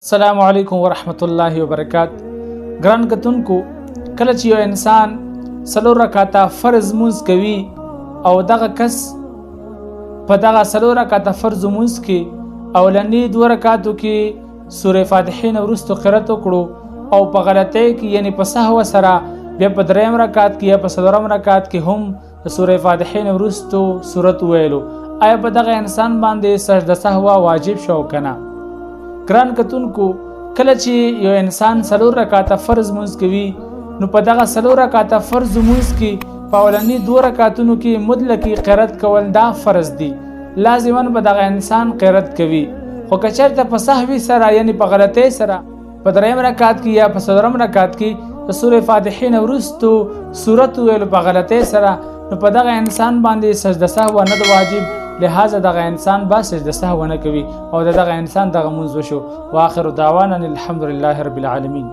السلام علیکم ورحمت الله وبرکاته. ګران کتونکو، کله چې یو انسان څلور رکعاته فرض مونځ کوي او دغه کس په دغه څلور رکعاته فرض مونځ کې اولنی دوه رکعاتو کې سوره فاتحه نه وروسته قرأت وکړو او په غلطۍ کې یعنی په سهو سره بیا په دریم رکعت کې یا په څلورم رکعت کې هم د سوره فاتحه نه وروسته سورت ویلو، آیا په دغه انسان باندې سجده سهو واجب شو کنه؟ ګران کتونکو، کله چې یو انسان څلور رکعاته فرض مونځ کوي نو په دغه څلور رکعاته فرض مونځ کې په اولنی دوه رکعتونو کې مطلقي قرأت کول دا فرض دی، لازما به دغه انسان قرأت کوي. خو که چېرته په سهوي سره یعنی په غلطۍ سره په دریم رکعت کې یا په څلورم رکعت کې د سورې فاتحې نه وروسته سورت وویلو په غلطۍ سره، نو په دغه انسان باندې سجده سهو نه د واجب، لہذا دغه انسان با سجده سهو نه کوي او دغه انسان دغه مونځ وشو. واخر دعوانا الحمدلله رب العالمین.